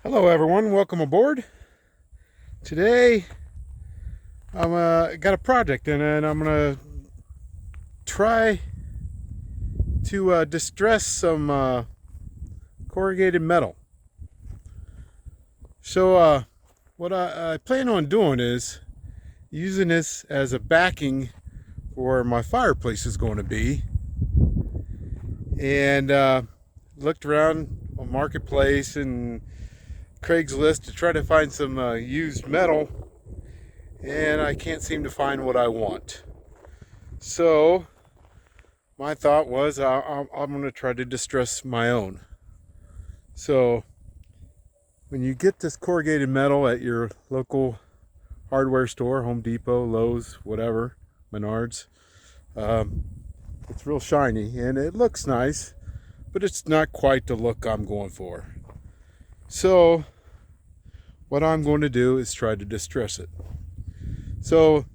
Hello everyone, welcome aboard. Today I'm got a project and I'm gonna try to distress some corrugated metal. So what I plan on doing is using this as a backing for where my fireplace is going to be, and looked around on Marketplace and Craigslist to try to find some used metal, and I can't seem to find what I want. So my thought was I'm going to try to distress my own. So when you get this corrugated metal at your local hardware store, Home Depot, Lowe's, whatever, Menards, it's real shiny and it looks nice, but it's not quite the look I'm going for. So what I'm going to do is try to distress it. So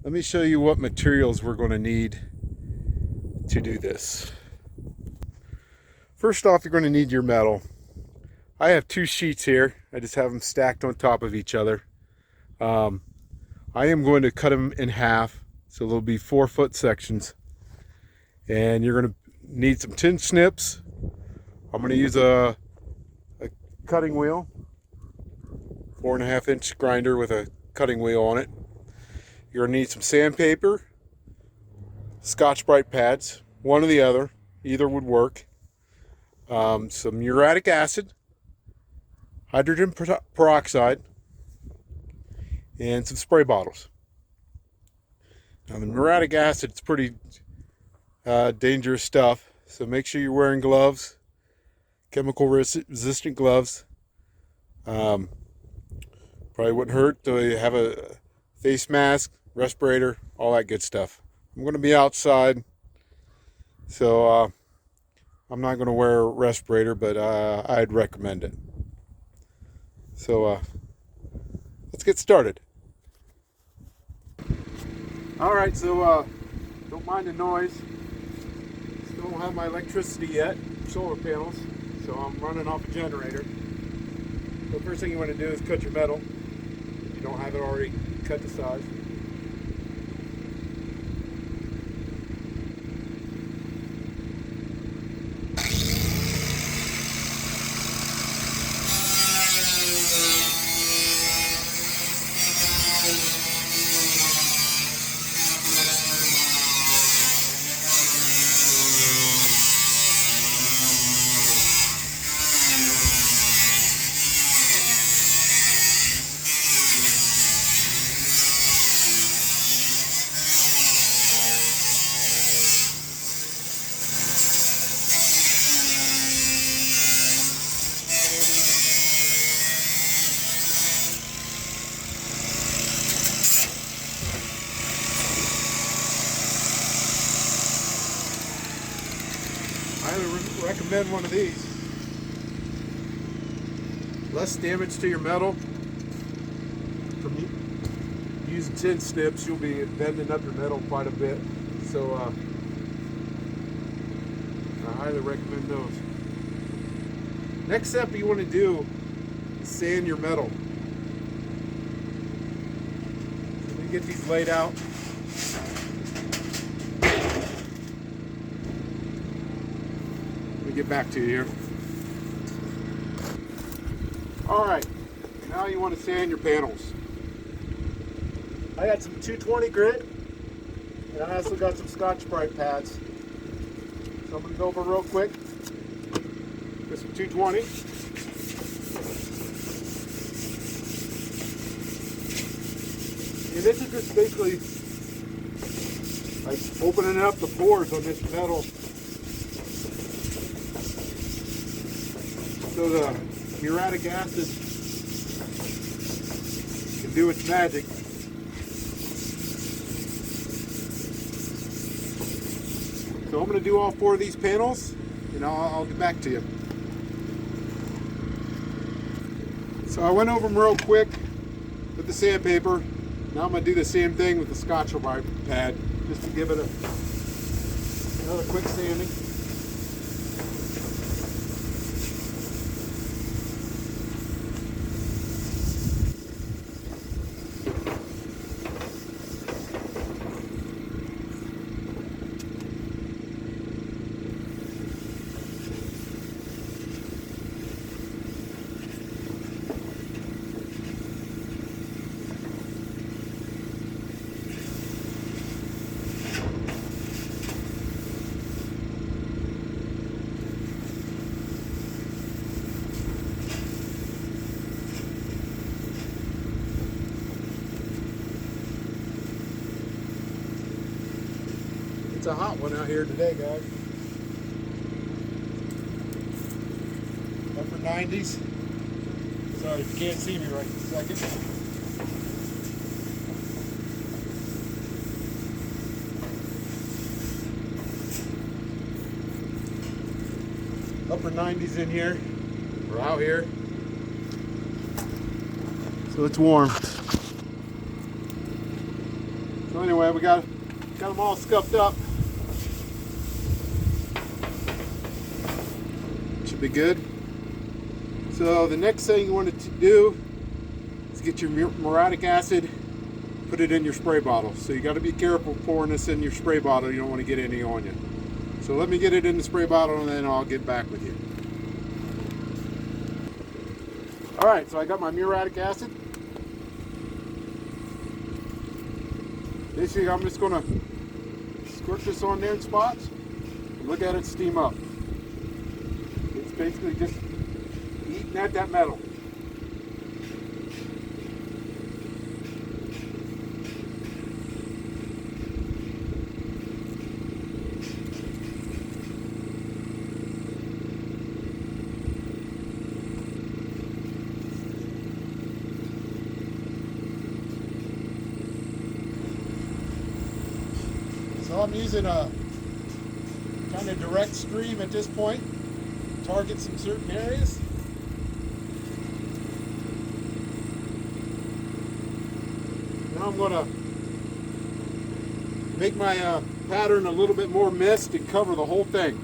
let me show you what materials we're going to need to do this. First off, you're going to need your metal. I have two sheets here. I just have them stacked on top of each other. I am going to cut them in half, so there'll be 4-foot sections. And you're going to need some tin snips. I'm going to use a cutting wheel, 4.5-inch grinder with a cutting wheel on it. You're going to need some sandpaper, Scotch-Brite pads, one or the other, either would work. Some muriatic acid, hydrogen peroxide, and some spray bottles. Now the muriatic acid is pretty dangerous stuff, so make sure you're wearing gloves, chemical resistant gloves. Probably wouldn't hurt to have a face mask, respirator, all that good stuff. I'm going to be outside, so I'm not going to wear a respirator, but I'd recommend it. So let's get started. Alright, so don't mind the noise. Still don't have my electricity yet, solar panels, so I'm running off a generator. The first thing you want to do is cut your metal. If you don't have it already cut to size. I highly recommend one of these. Less damage to your metal. From using tin snips, you'll be bending up your metal quite a bit. So I highly recommend those. Next step you want to do is sand your metal. So we get these laid out. Get back to you here. Alright, now you want to sand your panels. I got some 220 grit, and I also got some Scotch-Brite pads. So I'm going to go over real quick with some 220. And this is just basically like opening up the pores on this metal, so the muriatic acid can do its magic. So I'm going to do all 4 of these panels, and I'll get back to you. So I went over them real quick with the sandpaper. Now I'm going to do the same thing with the Scotch-Brite pad, just to give it another quick sanding. It's a hot one out here today, guys. Upper 90s. Sorry if you can't see me right this second. Upper 90s in here, or out here. So it's warm. So anyway, we got them all scuffed up. Should be good. So the next thing you want to do is get your muriatic acid, put it in your spray bottle. So you got to be careful pouring this in your spray bottle. You don't want to get any on you. So let me get it in the spray bottle and then I'll get back with you. All right, so I got my muriatic acid. Basically, I'm just gonna squirt this on there in spots and look at it steam up. It's basically just eating at that metal. So I'm using a kind of direct stream at this point, target some certain areas. Now I'm going to make my pattern a little bit more mist and cover the whole thing.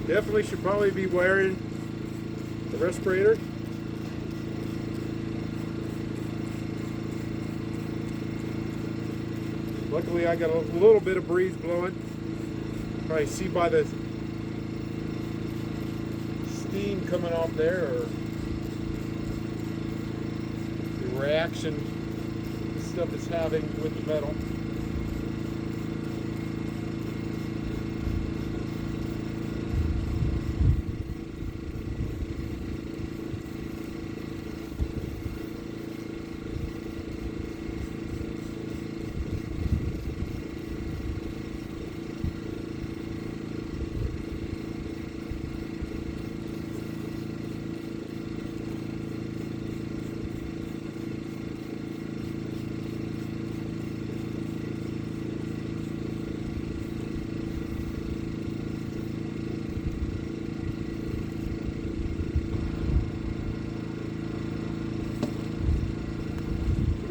Definitely should probably be wearing the respirator. Luckily I got a little bit of breeze blowing. Probably see by the steam coming off there, or the reaction this stuff is having with the metal.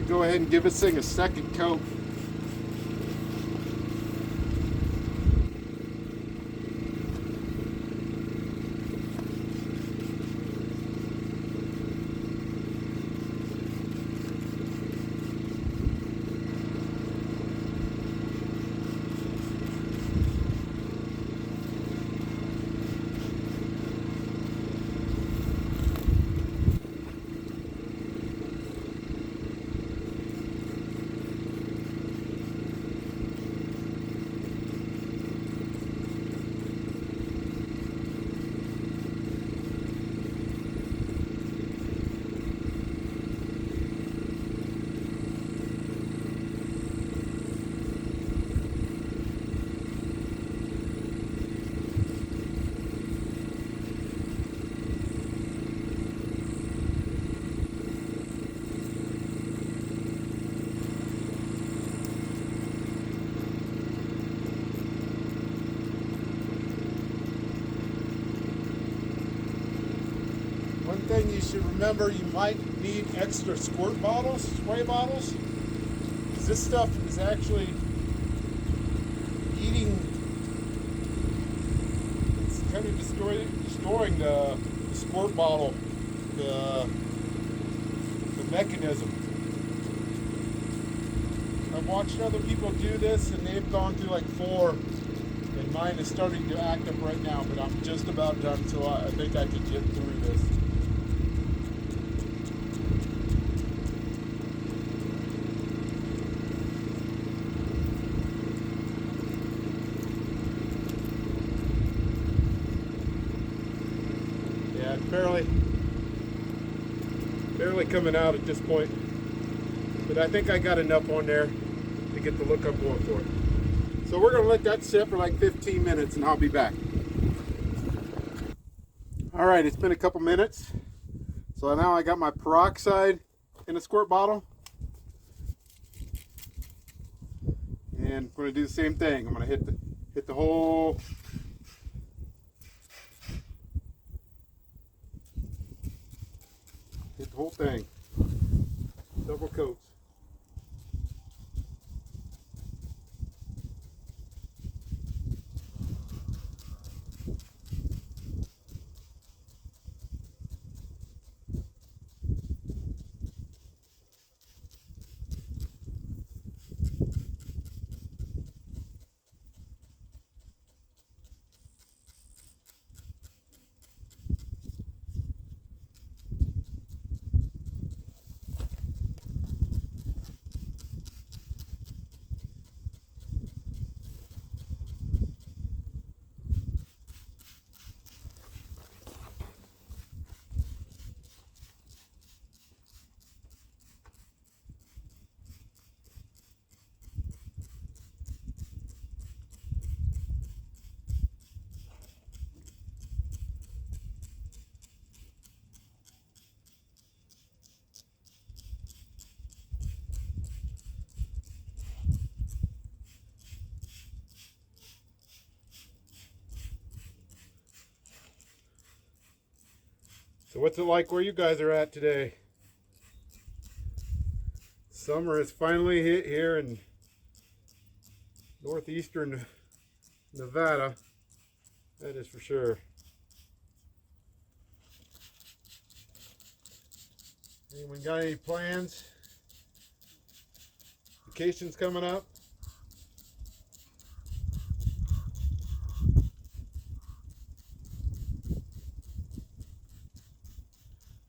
Go ahead and give this thing a second coat. One thing you should remember, you might need extra squirt bottles, spray bottles, because this stuff is actually eating, it's kind of destroying the squirt bottle, the mechanism. I've watched other people do this and they've gone through like 4, and mine is starting to act up right now, but I'm just about done, so I think I can get through this. Yeah, it's barely coming out at this point, but I think I got enough on there to get the look I'm going for. So we're going to let that sit for like 15 minutes and I'll be back. All right, it's been a couple minutes. So now I got my peroxide in a squirt bottle. And I'm going to do the same thing. I'm going to hit the whole thing. Double coats. So what's it like where you guys are at today? Summer has finally hit here in northeastern Nevada. That is for sure. Anyone got any plans? Vacations coming up?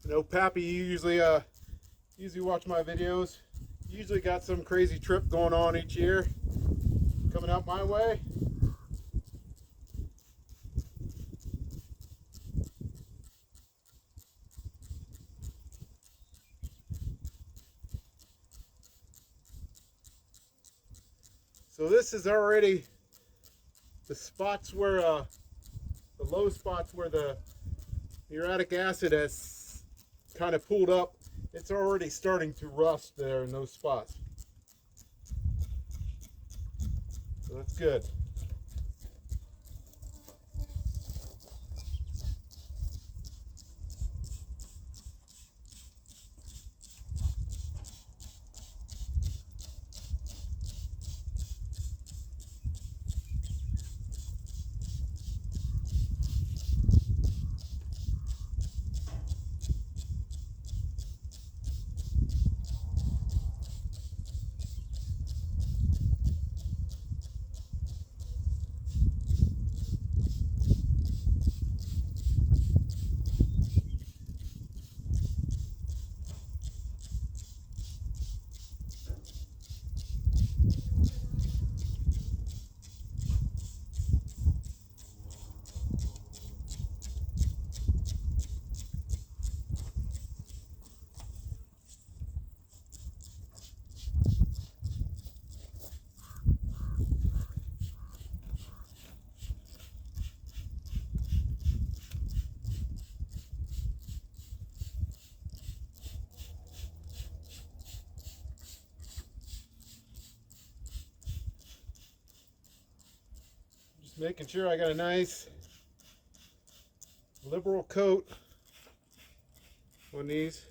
I know Pappy, you usually watch my videos. You usually got some crazy trip going on each year coming out my way. So this is already the spots where the low spots where the uric acid has kind of pulled up. It's already starting to rust there in those spots. So that's good. Just making sure I got a nice liberal coat on these.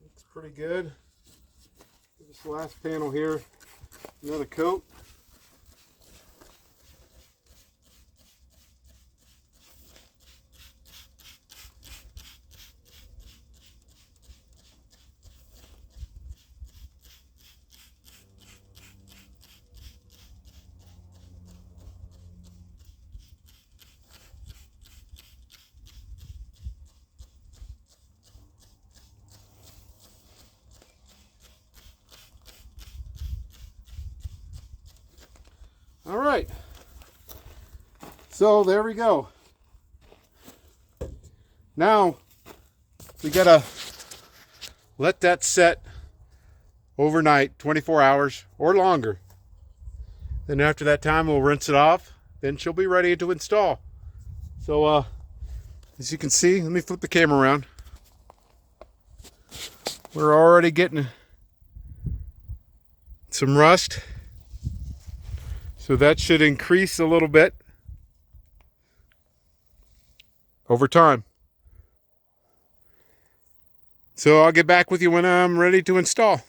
Looks pretty good. This last panel here, another coat. All right, so there we go. Now we gotta let that set overnight, 24 hours or longer. Then after that time, we'll rinse it off. Then she'll be ready to install. So as you can see, let me flip the camera around. We're already getting some rust. So that should increase a little bit over time. So I'll get back with you when I'm ready to install.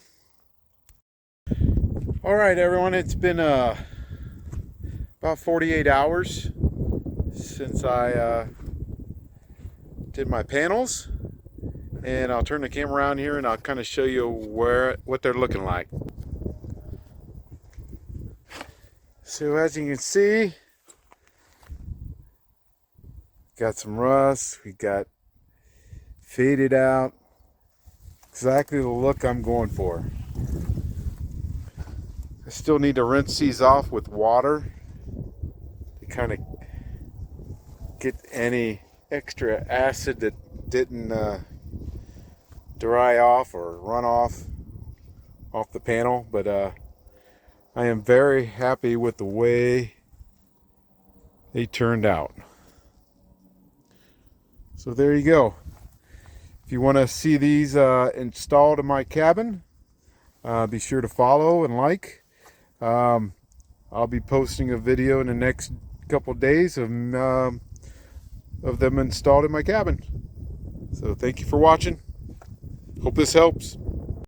All right, everyone, it's been about 48 hours since I did my panels. And I'll turn the camera around here and I'll kind of show you what they're looking like. So as you can see, got some rust, we got faded out, exactly the look I'm going for. I still need to rinse these off with water to kind of get any extra acid that didn't dry off or run off the panel, but I am very happy with the way they turned out. So there you go. If you want to see these installed in my cabin, be sure to follow and like. I'll be posting a video in the next couple days of them installed in my cabin. So thank you for watching. Hope this helps.